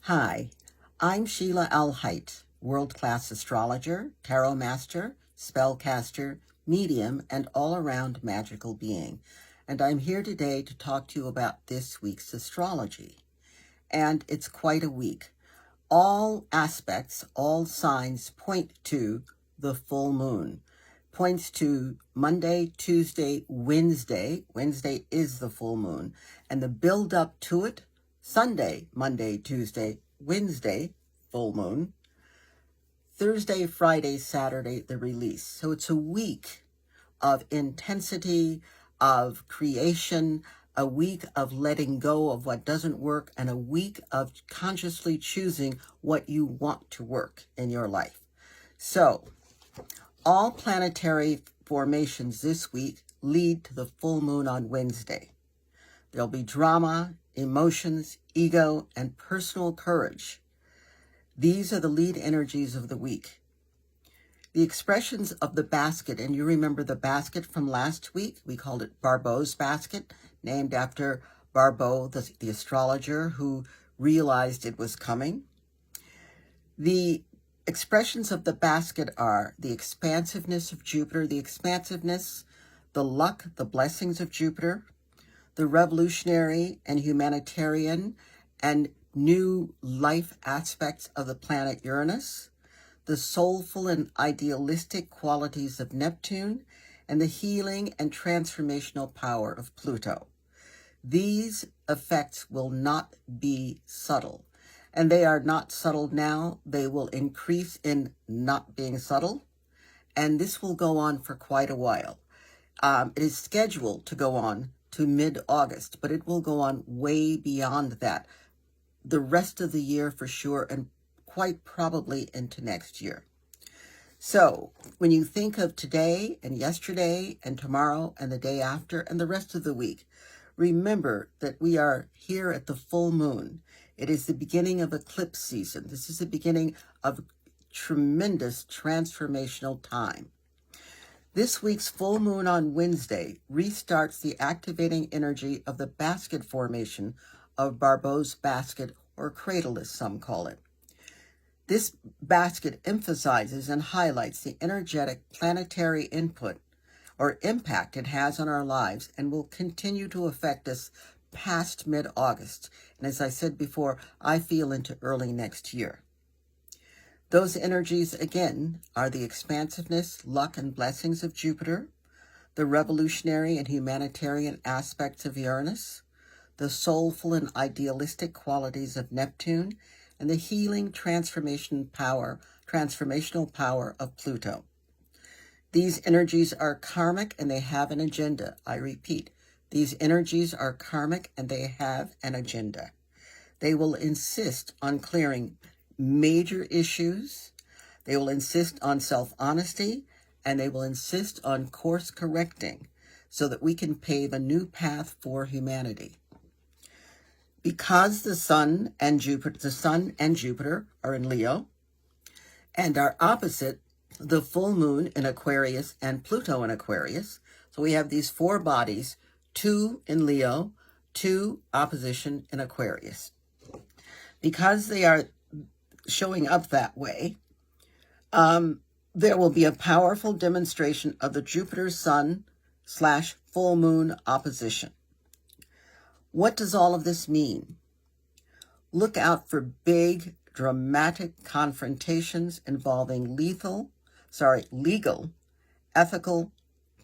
Hi, I'm Sheila Alheit, world-class astrologer, tarot master, spellcaster, medium, and all-around magical being. And I'm here today to talk to you about this week's astrology. And it's quite a week. All aspects, all signs point to the full moon. Points to Monday, Tuesday, Wednesday. Wednesday is the full moon. And the build up to it, Sunday, Monday, Tuesday, Wednesday, full moon. Thursday, Friday, Saturday, the release. So it's a week of intensity, of creation, a week of letting go of what doesn't work, and a week of consciously choosing what you want to work in your life. So, all planetary formations this week lead to the full moon on Wednesday. There'll be drama, emotions, ego, and personal courage. These are the lead energies of the week. The expressions of the basket, and you remember the basket from last week? We called it Barbeau's basket, named after Barbeau, the astrologer who realized it was coming. The expressions of the basket are the expansiveness of Jupiter, the luck, the blessings of Jupiter, the revolutionary and humanitarian and new life aspects of the planet Uranus, the soulful and idealistic qualities of Neptune, and the healing and transformational power of Pluto. These effects will not be subtle, and they are not subtle now. They will increase in not being subtle, and this will go on for quite a while. It is scheduled to go on to mid-August, but it will go on way beyond that. The rest of the year for sure, and quite probably into next year. So when you think of today and yesterday and tomorrow and the day after and the rest of the week, remember that we are here at the full moon. It is the beginning of eclipse season. This is the beginning of tremendous transformational time. This week's full moon on Wednesday restarts the activating energy of the basket formation of Barbeau's basket, or cradle as some call it. This basket emphasizes and highlights the energetic planetary input or impact it has on our lives and will continue to affect us past mid-August. And as I said before, I feel into early next year. Those energies, again, are the expansiveness, luck, and blessings of Jupiter, the revolutionary and humanitarian aspects of Uranus, the soulful and idealistic qualities of Neptune, and the healing transformational power of Pluto. These energies are karmic and they have an agenda. I repeat, these energies are karmic and they have an agenda. They will insist on clearing major issues. They will insist on self-honesty, and they will insist on course correcting so that we can pave a new path for humanity. Because the Sun and Jupiter are in Leo and are opposite the full moon in Aquarius and Pluto in Aquarius, so we have these four bodies, 2 in Leo, 2 opposition in Aquarius. Because they are showing up that way, there will be a powerful demonstration of the Jupiter-Sun / full moon opposition. What does all of this mean? Look out for big, dramatic confrontations involving legal, ethical,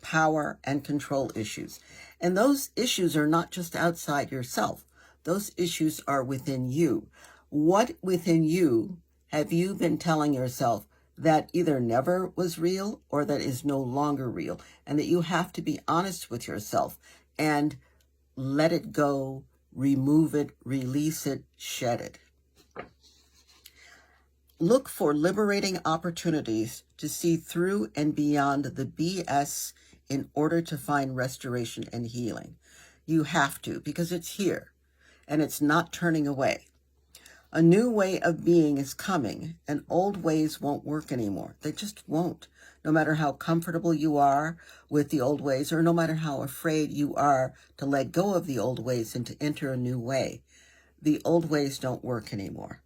power, and control issues. And those issues are not just outside yourself. Those issues are within you. What within you have you been telling yourself that either never was real or that is no longer real? And that you have to be honest with yourself and let it go, remove it, release it, shed it. Look for liberating opportunities to see through and beyond the BS in order to find restoration and healing. You have to, because it's here and it's not turning away. A new way of being is coming, and old ways won't work anymore. They just won't. No matter how comfortable you are with the old ways, or no matter how afraid you are to let go of the old ways and to enter a new way, the old ways don't work anymore.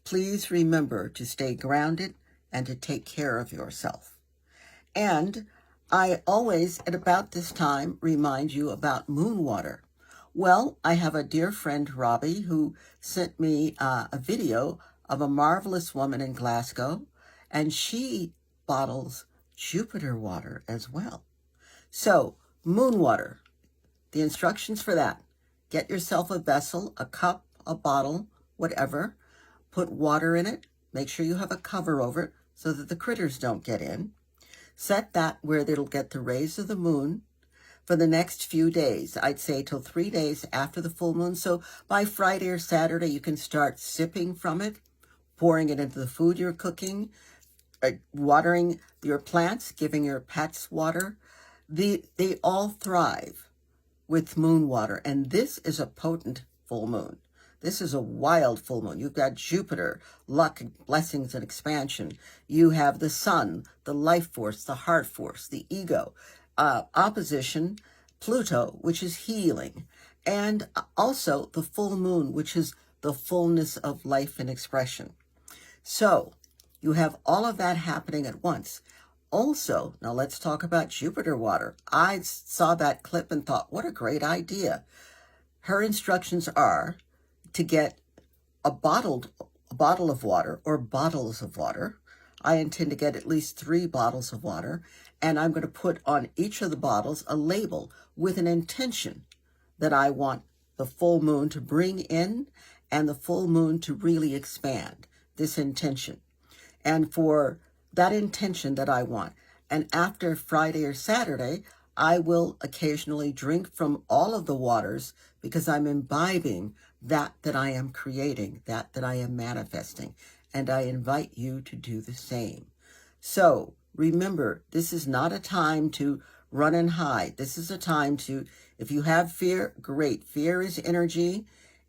Please remember to stay grounded and to take care of yourself. And I always, at about this time, remind you about moon water. Well, I have a dear friend, Robbie, who sent me a video of a marvelous woman in Glasgow, and she bottles Jupiter water as well. So, moon water, the instructions for that. Get yourself a vessel, a cup, a bottle, whatever. Put water in it. Make sure you have a cover over it so that the critters don't get in. Set that where it'll get the rays of the moon for the next few days. I'd say till 3 days after the full moon. So by Friday or Saturday, you can start sipping from it, pouring it into the food you're cooking, watering your plants, giving your pets water. They all thrive with moon water. And this is a potent full moon. This is a wild full moon. You've got Jupiter, luck, blessings, and expansion. You have the sun, the life force, the heart force, the ego. Opposition, Pluto, which is healing. And also the full moon, which is the fullness of life and expression. So you have all of that happening at once. Also, now let's talk about Jupiter water. I saw that clip and thought, what a great idea. Her instructions are to get a bottle of water or bottles of water. I intend to get at least 3 bottles of water, and I'm going to put on each of the bottles a label with an intention that I want the full moon to bring in and the full moon to really expand, this intention. And for that intention that I want, and after Friday or Saturday, I will occasionally drink from all of the waters because I'm imbibing that I am creating, that I am manifesting, and I invite you to do the same. So remember, this is not a time to run and hide. This is a time to, if you have fear, great. Fear is energy.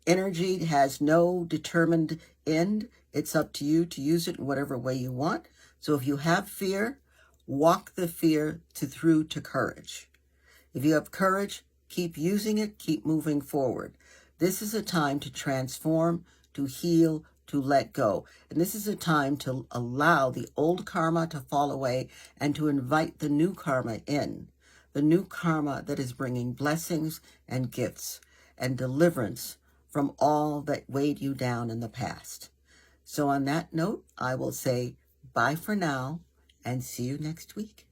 Energy has no determined end. It's up to you to use it in whatever way you want. So if you have fear, walk the fear through to courage. If you have courage, keep using it, keep moving forward. This is a time to transform, to heal, to let go. And this is a time to allow the old karma to fall away and to invite the new karma in. The new karma that is bringing blessings and gifts and deliverance from all that weighed you down in the past. So on that note, I will say bye for now and see you next week.